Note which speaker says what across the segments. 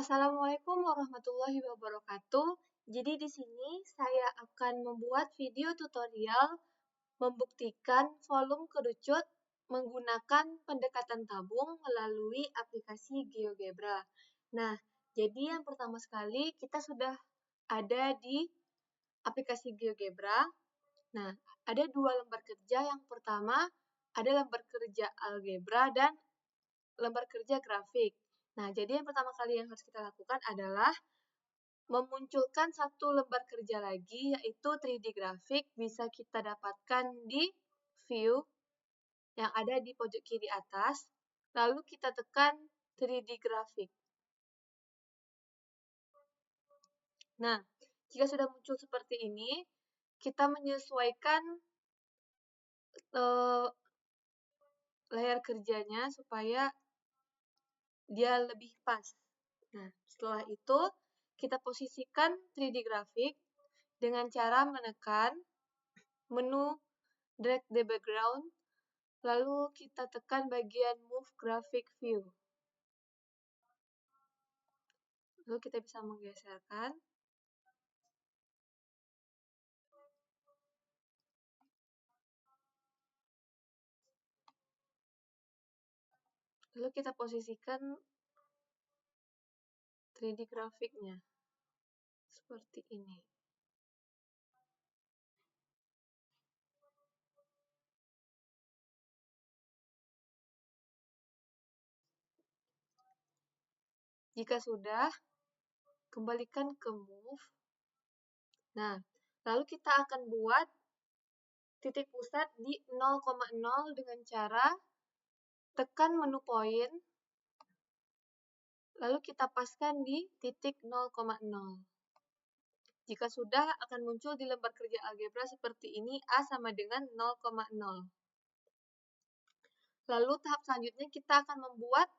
Speaker 1: Assalamualaikum warahmatullahi wabarakatuh. Jadi di sini saya akan membuat video tutorial membuktikan volume kerucut menggunakan pendekatan tabung melalui aplikasi GeoGebra. Nah, jadi yang pertama sekali kita sudah ada di aplikasi GeoGebra. Nah, ada dua lembar kerja. Yang pertama ada lembar kerja algebra dan lembar kerja grafik. Nah, jadi yang pertama kali yang harus kita lakukan adalah memunculkan satu lembar kerja lagi, yaitu 3D grafik. Bisa kita dapatkan di view yang ada di pojok kiri atas. Lalu kita tekan 3D grafik. Nah, jika sudah muncul seperti ini, kita menyesuaikan layar kerjanya supaya dia lebih pas. Nah, setelah itu kita posisikan 3D grafik dengan cara menekan menu drag the background, lalu kita tekan bagian move graphic view. Lalu kita bisa menggeserkan. Lalu kita posisikan 3D grafiknya seperti ini. Jika sudah, kembalikan ke move. Nah, lalu kita akan buat titik pusat di 0,0 dengan cara tekan menu point, lalu kita paskan di titik 0,0. Jika sudah, akan muncul di lembar kerja algebra seperti ini, A sama dengan 0,0. Lalu tahap selanjutnya kita akan membuat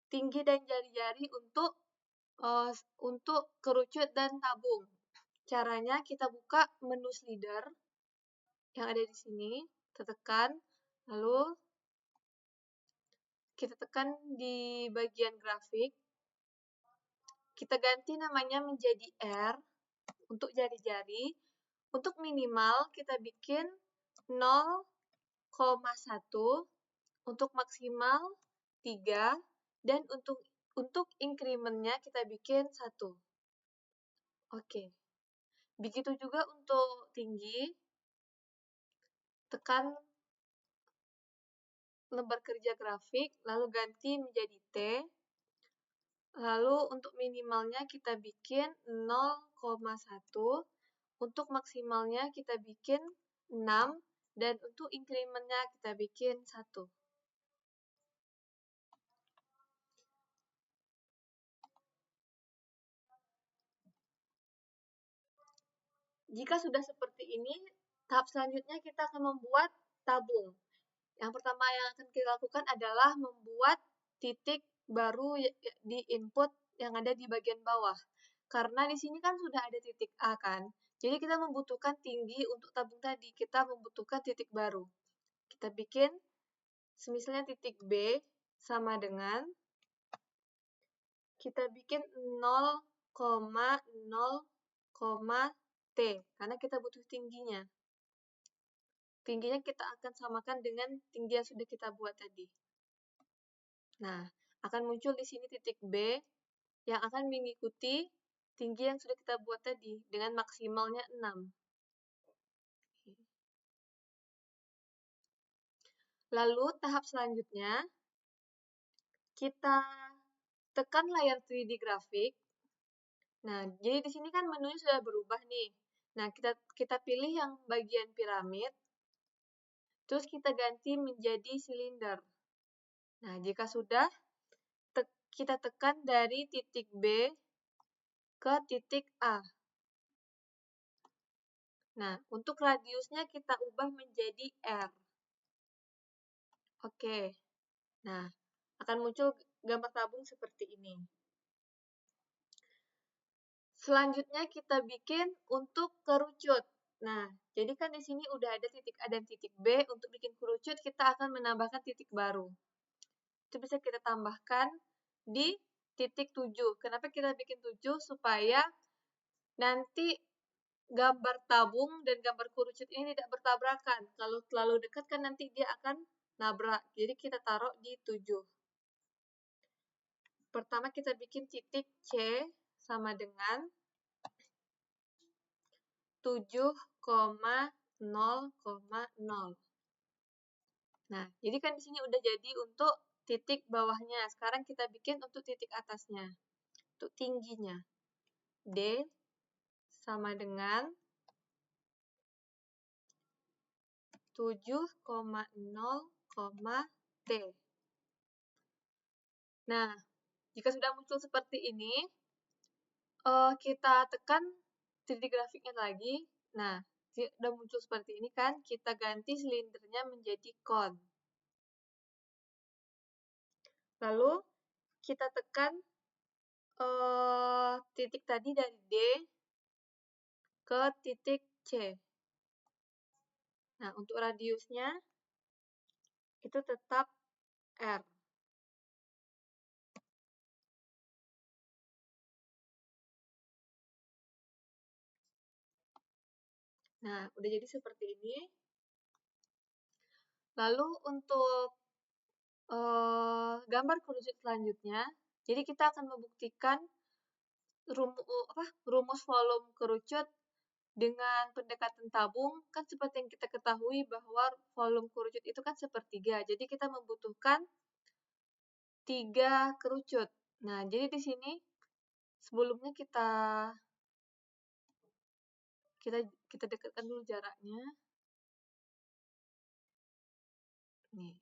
Speaker 1: tinggi dan jari-jari untuk kerucut dan tabung. Caranya kita buka menu slider yang ada di sini, kita tekan, lalu kita tekan di bagian grafik, kita ganti namanya menjadi R untuk jari-jari. Untuk minimal kita bikin 0,1, untuk maksimal 3, dan untuk increment-nya kita bikin 1. Oke. Begitu juga untuk tinggi, tekan lembar kerja grafik, lalu ganti menjadi T. Lalu untuk minimalnya kita bikin 0,1, untuk maksimalnya kita bikin 6, dan untuk increment-nya kita bikin 1. Jika sudah seperti ini, tahap selanjutnya kita akan membuat tabung. Yang pertama yang akan kita lakukan adalah membuat titik baru di input yang ada di bagian bawah. Karena di sini kan sudah ada titik A kan, jadi kita membutuhkan tinggi untuk tabung tadi, kita membutuhkan titik baru. Kita bikin, misalnya titik B sama dengan, kita bikin 0,0, T, karena kita butuh tingginya. Tingginya kita akan samakan dengan tinggi yang sudah kita buat tadi. Nah, akan muncul di sini titik B yang akan mengikuti tinggi yang sudah kita buat tadi dengan maksimalnya 6. Lalu tahap selanjutnya, kita tekan layar 3D grafik. Nah, jadi di sini kan menunya sudah berubah nih. Nah, kita pilih yang bagian piramid, terus kita ganti menjadi silinder. Nah, jika sudah, kita tekan dari titik B ke titik A. Nah, untuk radiusnya kita ubah menjadi R. Oke. Nah, akan muncul gambar tabung seperti ini. Selanjutnya kita bikin untuk kerucut. Nah, jadi kan di sini udah ada titik A dan titik B. Untuk bikin kerucut, kita akan menambahkan titik baru. Itu bisa kita tambahkan di titik 7. Kenapa kita bikin 7? Supaya nanti gambar tabung dan gambar kerucut ini tidak bertabrakan. Kalau terlalu dekat kan nanti dia akan nabrak. Jadi kita taruh di 7. Pertama kita bikin titik C sama dengan 7,0,0. Nah, jadi kan di sini udah jadi untuk titik bawahnya. Sekarang kita bikin untuk titik atasnya. Untuk tingginya. D sama dengan 7,0, T. Nah, jika sudah muncul seperti ini, kita tekan titik grafiknya lagi. Nah, sudah muncul seperti ini kan, kita ganti silindernya menjadi kon. Lalu, kita tekan titik tadi dari D ke titik C. Nah, untuk radiusnya, itu tetap R. Nah, udah jadi seperti ini. Lalu untuk gambar kerucut selanjutnya, jadi kita akan membuktikan rumus volume kerucut dengan pendekatan tabung. Kan seperti yang kita ketahui bahwa volume kerucut itu kan sepertiga. Jadi kita membutuhkan 3 kerucut. Nah, jadi di sini sebelumnya kita dekatkan dulu jaraknya. Nih.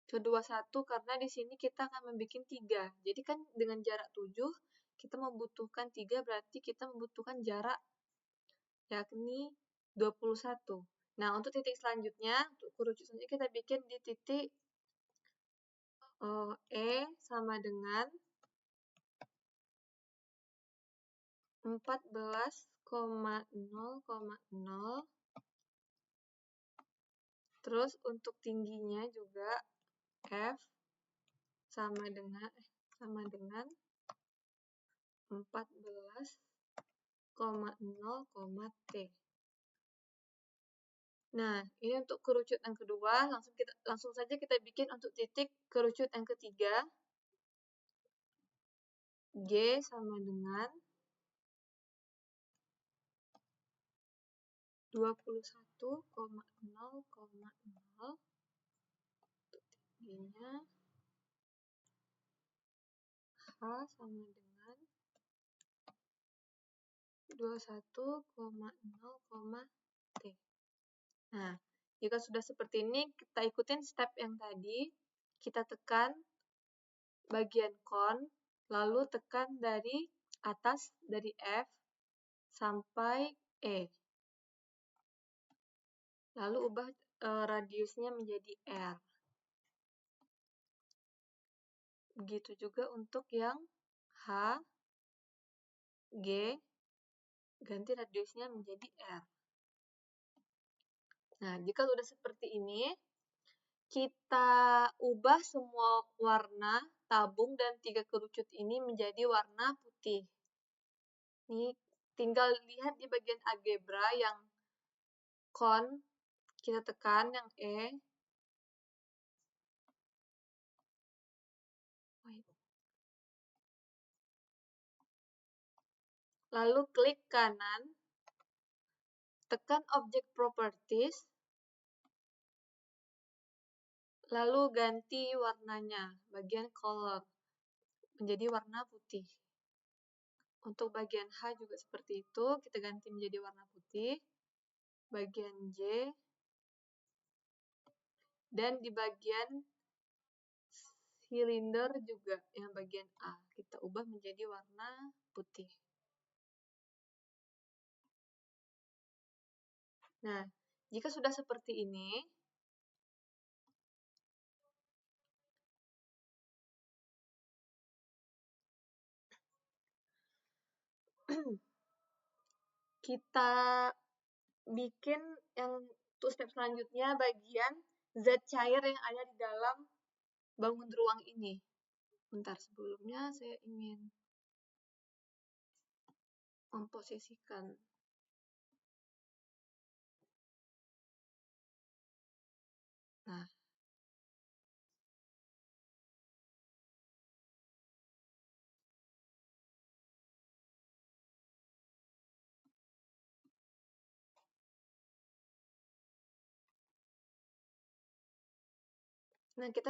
Speaker 1: Kedua 1 karena di sini kita akan membuat 3. Jadi kan dengan jarak 7 kita membutuhkan 3 berarti kita membutuhkan jarak yakni 21. Nah, untuk titik selanjutnya, untuk kerucut selanjutnya kita bikin di titik E sama dengan 14,0,0. Terus untuk tingginya juga F sama dengan 14,0, T. Nah, ini untuk kerucut yang kedua, langsung saja kita bikin untuk titik kerucut yang ketiga. G sama dengan 21,0,0. Tingginya H sama dengan 21,0, T. Nah, jika sudah seperti ini, kita ikutin step yang tadi. Kita tekan bagian kon, lalu tekan dari atas, dari F, sampai E. Lalu ubah radiusnya menjadi R. Begitu juga untuk yang H, G, ganti radiusnya menjadi R. Nah, jika sudah seperti ini, kita ubah semua warna tabung dan 3 kerucut ini menjadi warna putih. Ini tinggal lihat di bagian algebra yang kon, kita tekan yang E. Lalu klik kanan, tekan Object Properties, lalu ganti warnanya, bagian color, menjadi warna putih. Untuk bagian H juga seperti itu, kita ganti menjadi warna putih. Bagian J, dan di bagian silinder juga, yang bagian A, kita ubah menjadi warna putih. Nah, jika sudah seperti ini, kita bikin yang untuk step selanjutnya bagian zat cair yang ada di dalam bangun ruang ini. Bentar, sebelumnya saya ingin memposisikan. Nah,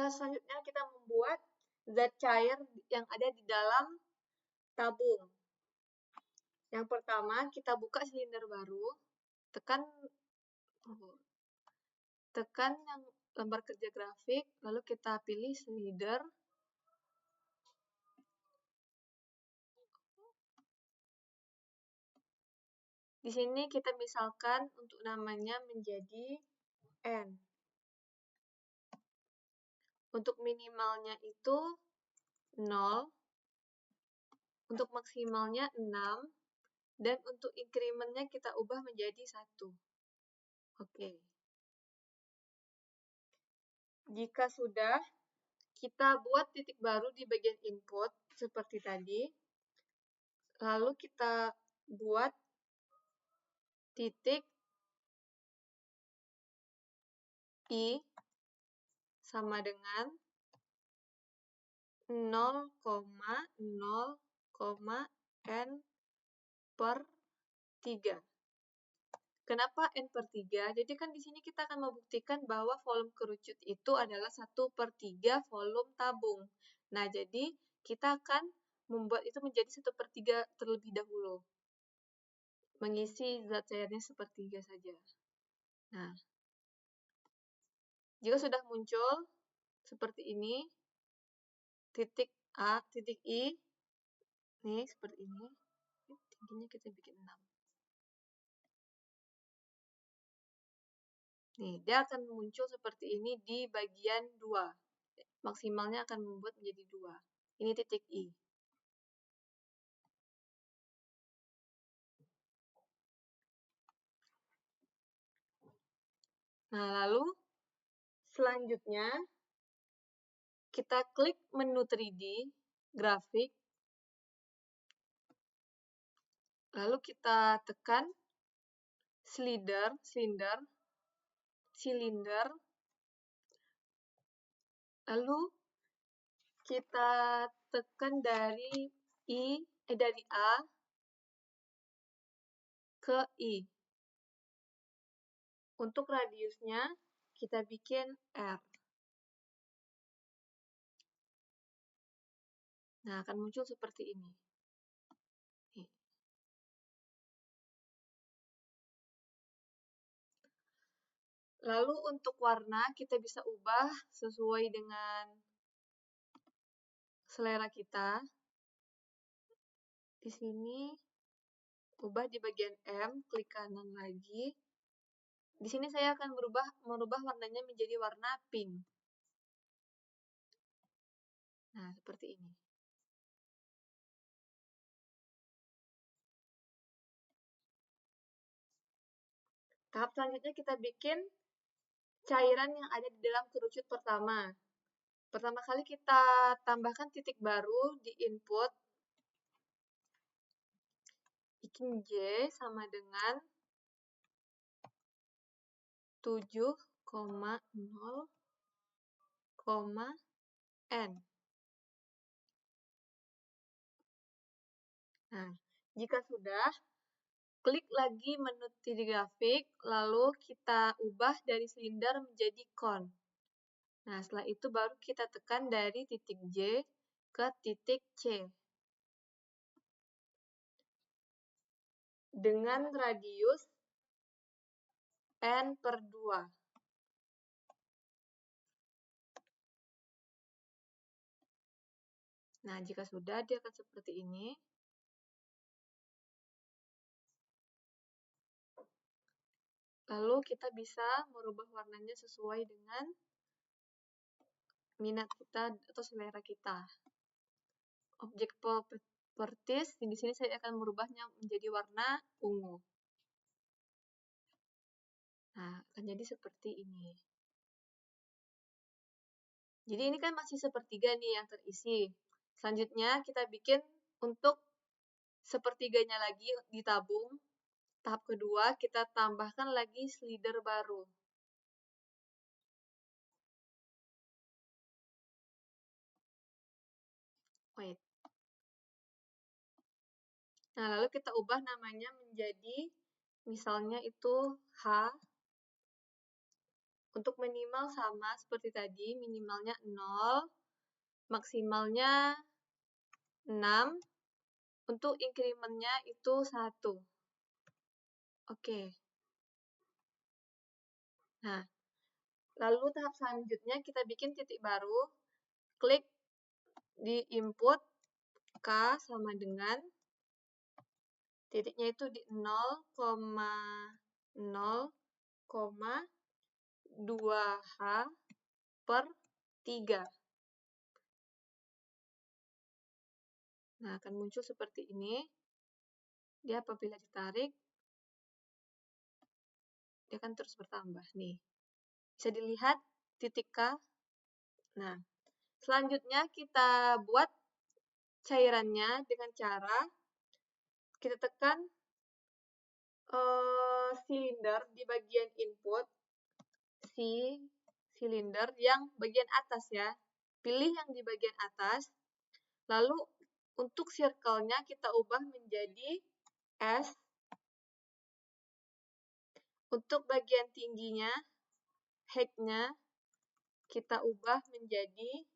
Speaker 1: selanjutnya kita membuat zat cair yang ada di dalam tabung. Yang pertama, kita buka silinder baru, tekan yang lembar kerja grafik, lalu kita pilih slider. Di sini kita misalkan untuk namanya menjadi N. Untuk minimalnya itu 0, untuk maksimalnya 6, dan untuk incrementnya kita ubah menjadi 1. Oke. Jika sudah, kita buat titik baru di bagian input seperti tadi. Lalu kita buat titik I sama dengan 0,0, N per 3. Kenapa N/3? Jadi kan di sini kita akan membuktikan bahwa volume kerucut itu adalah 1/3 volume tabung. Nah, jadi kita akan membuat itu menjadi 1/3 terlebih dahulu. Mengisi zat cairnya 1/3 saja. Nah, jika sudah muncul seperti ini, titik A, titik I, nih seperti ini, tingginya kita bikin 6. Nih, dia akan muncul seperti ini di bagian 2. Maksimalnya akan membuat menjadi 2. Ini titik I. Nah, lalu selanjutnya kita klik menu 3D, grafik, lalu kita tekan silinder, lalu kita tekan dari A ke I. Untuk radiusnya kita bikin R. Nah, akan muncul seperti ini. Nih. Lalu untuk warna kita bisa ubah sesuai dengan selera kita. Di sini ubah di bagian M, klik kanan lagi. Di sini saya akan merubah warnanya menjadi warna pink. Nah, seperti ini. Tahap selanjutnya kita bikin cairan yang ada di dalam kerucut pertama. Pertama kali kita tambahkan titik baru di input, bikin J sama dengan 7,0, N. Nah, jika sudah, klik lagi menu 3D grafik, lalu kita ubah dari silinder menjadi cone. Nah, setelah itu baru kita tekan dari titik J ke titik C. Dengan radius N/2. Nah, jika sudah, dia akan seperti ini. Lalu kita bisa merubah warnanya sesuai dengan minat kita atau selera kita. Objek properties, di sini saya akan merubahnya menjadi warna ungu. Nah, akan jadi seperti ini. Jadi ini kan masih sepertiga nih yang terisi. Selanjutnya kita bikin untuk sepertiganya lagi ditabung. Tahap kedua kita tambahkan lagi slider baru. Wait. Nah, lalu kita ubah namanya menjadi, misalnya itu H. Untuk minimal sama seperti tadi, minimalnya 0, maksimalnya 6, untuk increment-nya itu 1. Oke. Nah, lalu tahap selanjutnya kita bikin titik baru, klik di input, K sama dengan, titiknya itu di 0,0,2H per 3. Nah, akan muncul seperti ini. Dia apabila ditarik, dia akan terus bertambah. Nih, bisa dilihat titik K. Nah, selanjutnya kita buat cairannya dengan cara kita tekan silinder di bagian input, silinder yang bagian atas ya. Pilih yang di bagian atas, lalu untuk circle-nya kita ubah menjadi S. Untuk bagian tingginya, height-nya, kita ubah menjadi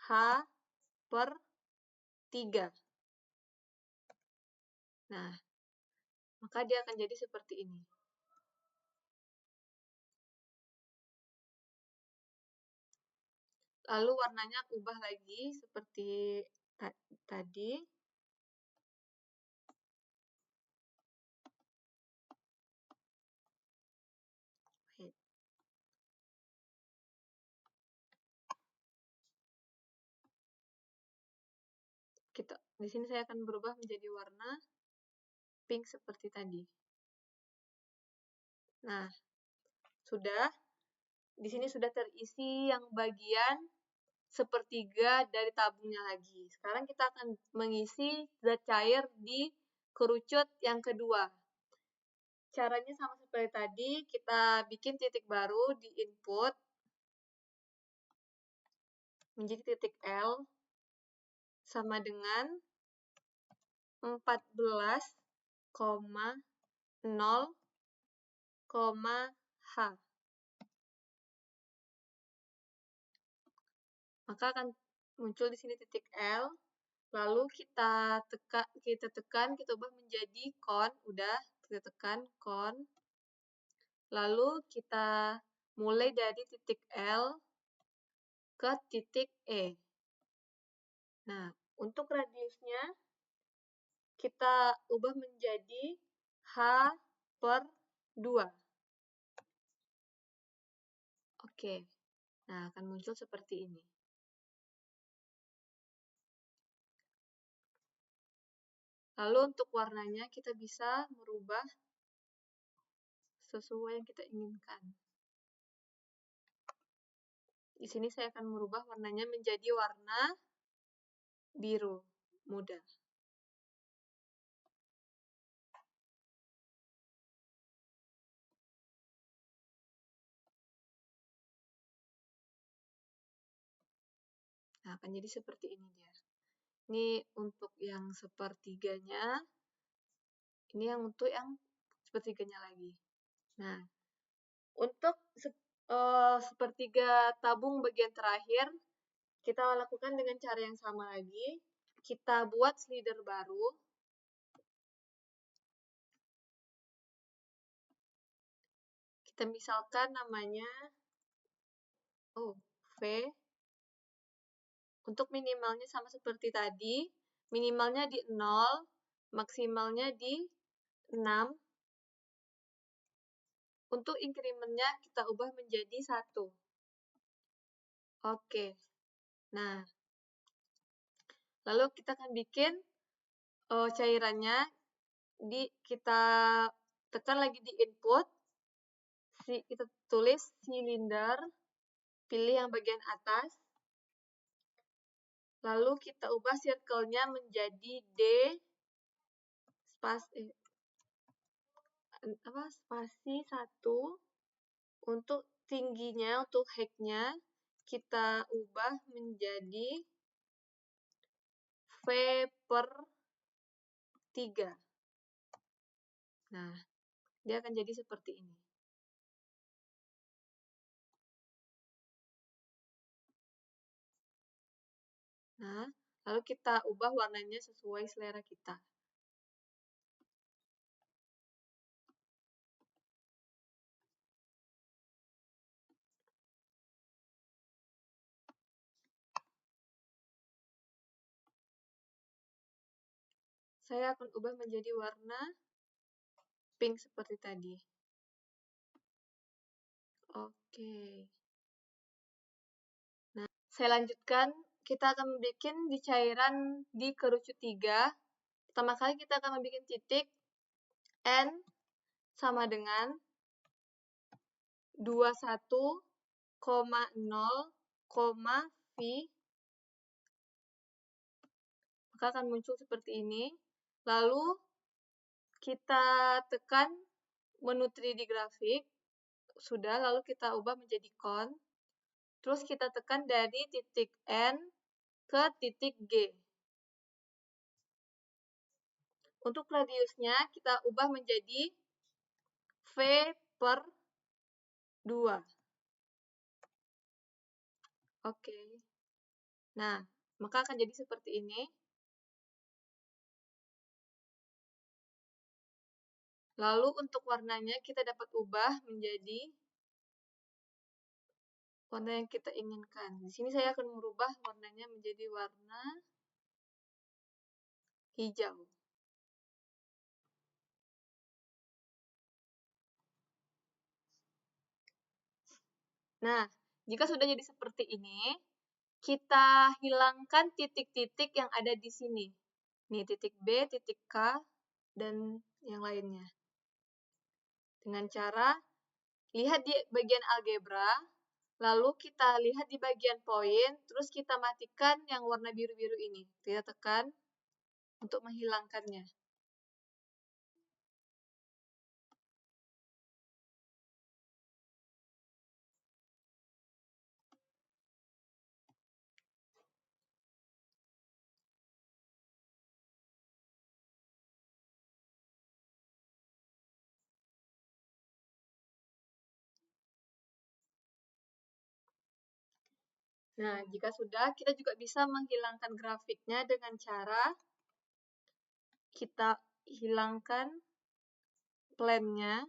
Speaker 1: H per 3. Nah, maka dia akan jadi seperti ini. Lalu warnanya ubah lagi seperti tadi. Di sini saya akan berubah menjadi warna pink seperti tadi. Nah, sudah. Di sini sudah terisi yang bagian sepertiga dari tabungnya lagi. Sekarang kita akan mengisi zat cair di kerucut yang kedua. Caranya sama seperti tadi, kita bikin titik baru di input menjadi titik L sama dengan 14,0,H. Maka akan muncul di sini titik L, lalu kita tekan, kita ubah menjadi kon, udah, kita tekan kon, lalu kita mulai dari titik L ke titik E. Nah, untuk radiusnya kita ubah menjadi H per 2. Oke, nah akan muncul seperti ini. Lalu untuk warnanya kita bisa merubah sesuai yang kita inginkan. Di sini saya akan merubah warnanya menjadi warna biru muda. Nah, akan jadi seperti ini dia. Ini untuk yang sepertiganya, ini yang untuk yang sepertiganya lagi. Nah, untuk sepertiga tabung bagian terakhir, kita lakukan dengan cara yang sama lagi. Kita buat slider baru. Kita misalkan namanya V. Untuk minimalnya sama seperti tadi. Minimalnya di 0, maksimalnya di 6. Untuk increment-nya kita ubah menjadi 1. Oke. Nah, lalu kita akan bikin cairannya. Kita tekan lagi di input, kita tulis silinder, pilih yang bagian atas, lalu kita ubah circle-nya menjadi D spasi 1. Untuk tingginya, untuk height-nya, kita ubah menjadi V per 3. Nah, dia akan jadi seperti ini. Nah, lalu kita ubah warnanya sesuai selera kita. Saya akan ubah menjadi warna pink seperti tadi. Oke. Nah, saya lanjutkan. Kita akan membuat di cairan di kerucut 3. Pertama kali kita akan membuat titik N sama dengan 21,0, V. Maka akan muncul seperti ini. Lalu kita tekan menu 3D grafik. Sudah, lalu kita ubah menjadi con. Terus kita tekan dari titik N ke titik G. Untuk radiusnya kita ubah menjadi V per 2. Oke. Nah, maka akan jadi seperti ini. Lalu untuk warnanya kita dapat ubah menjadi warna yang kita inginkan. Di sini saya akan merubah warnanya menjadi warna hijau. Nah, jika sudah jadi seperti ini, kita hilangkan titik-titik yang ada di sini. Nih, titik B, titik K, dan yang lainnya. Dengan cara lihat di bagian algebra, lalu kita lihat di bagian poin, terus kita matikan yang warna biru-biru ini. Kita tekan untuk menghilangkannya. Nah, jika sudah, kita juga bisa menghilangkan grafiknya dengan cara kita hilangkan plan-nya.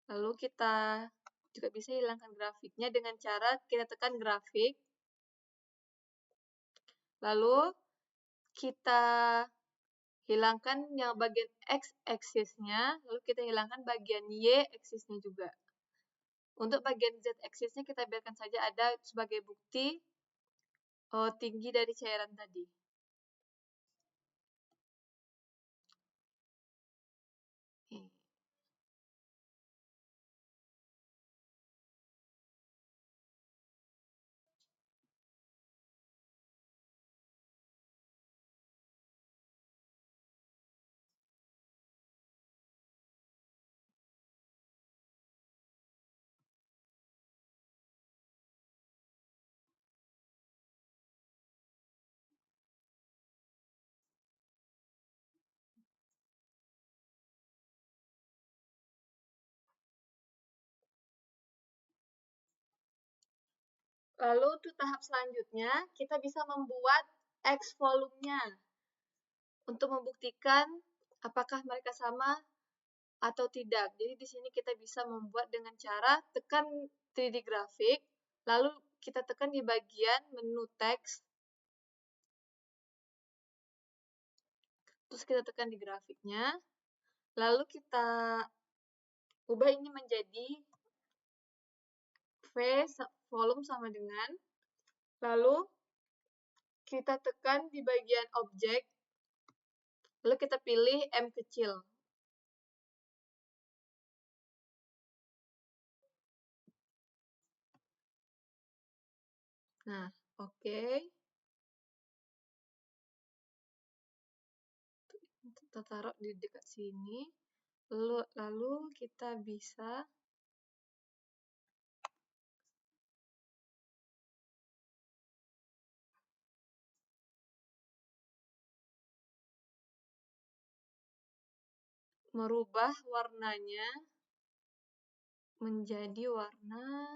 Speaker 1: Lalu kita juga bisa hilangkan grafiknya dengan cara kita tekan grafik. Lalu kita hilangkan yang bagian X-axis-nya, lalu kita hilangkan bagian Y-axis-nya juga. Untuk bagian Z-axis-nya kita biarkan saja ada sebagai bukti tinggi dari cairan tadi. Lalu untuk tahap selanjutnya, kita bisa membuat X volume-nya untuk membuktikan apakah mereka sama atau tidak. Jadi di sini kita bisa membuat dengan cara tekan 3D grafik, lalu kita tekan di bagian menu teks, terus kita tekan di grafiknya, lalu kita ubah ini menjadi V volume sama dengan, lalu kita tekan di bagian objek, lalu kita pilih M kecil. Nah, oke. Kita taruh di dekat sini. Lalu kita bisa merubah warnanya menjadi warna.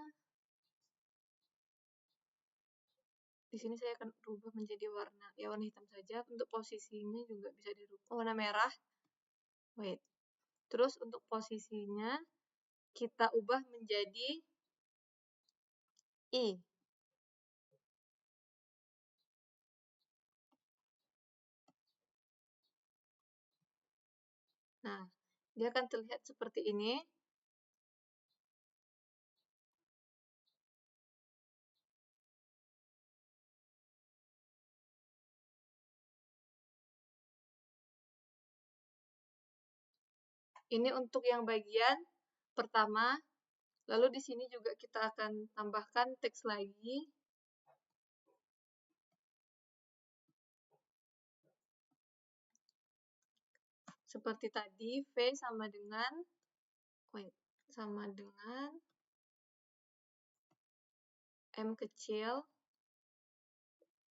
Speaker 1: Di sini saya akan rubah menjadi warna hitam saja. Untuk posisinya juga bisa dirubah warna merah. Wait. Terus untuk posisinya kita ubah menjadi I. Nah, dia akan terlihat seperti ini. Ini untuk yang bagian pertama. Lalu di sini juga kita akan tambahkan teks lagi. Seperti tadi, V sama dengan M kecil.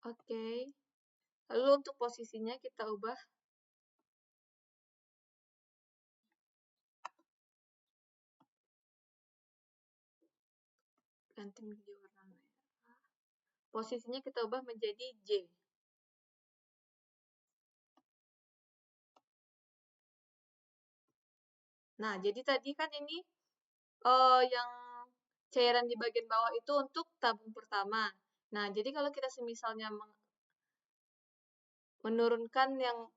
Speaker 1: Oke. Lalu untuk posisinya kita ubah ganti menjadi warna merah. Posisinya kita ubah menjadi J. Nah, jadi tadi kan ini yang cairan di bagian bawah itu untuk tabung pertama. Nah, jadi kalau kita semisalnya menurunkan yang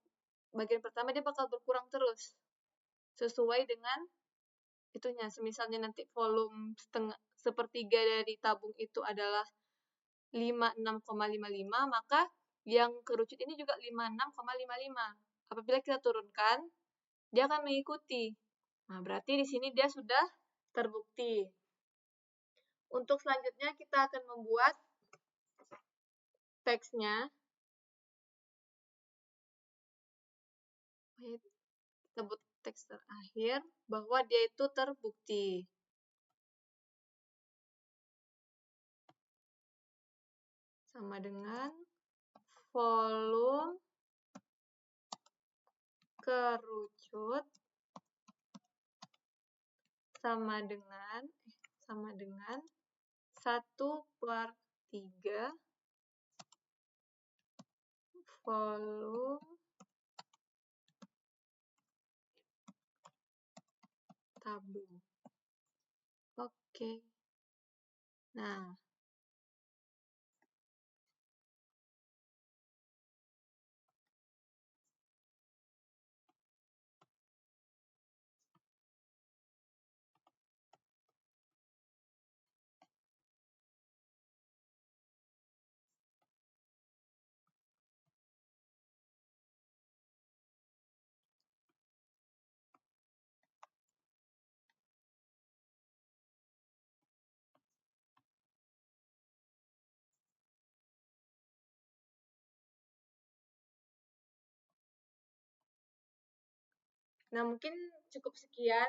Speaker 1: bagian pertama, dia bakal berkurang terus. Sesuai dengan itunya. Semisalnya nanti volume sepertiga dari tabung itu adalah 56,55, maka yang kerucut ini juga 56,55. Apabila kita turunkan, dia akan mengikuti. Nah, berarti di sini dia sudah terbukti. Untuk selanjutnya kita akan membuat teksnya. Kita buat teks terakhir bahwa dia itu terbukti. Sama dengan volume kerucut sama dengan 1/3 volume tabung. Oke. Nah, mungkin cukup sekian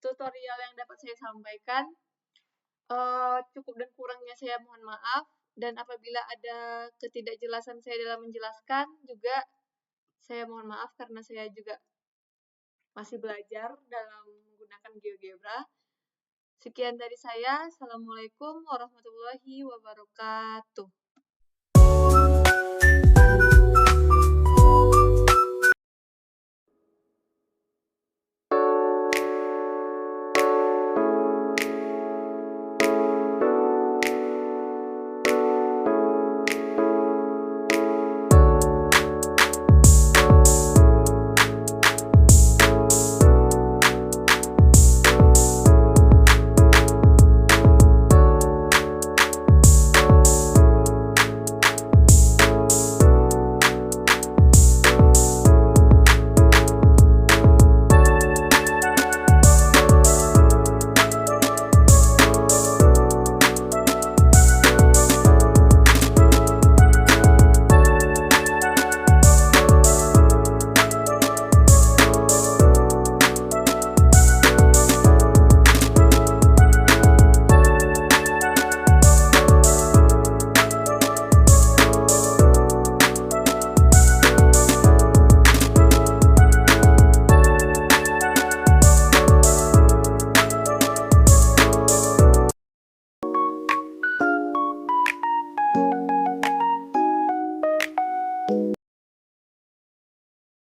Speaker 1: tutorial yang dapat saya sampaikan. Cukup dan kurangnya saya mohon maaf. Dan apabila ada ketidakjelasan saya dalam menjelaskan, juga saya mohon maaf karena saya juga masih belajar dalam menggunakan GeoGebra. Sekian dari saya. Assalamualaikum warahmatullahi wabarakatuh.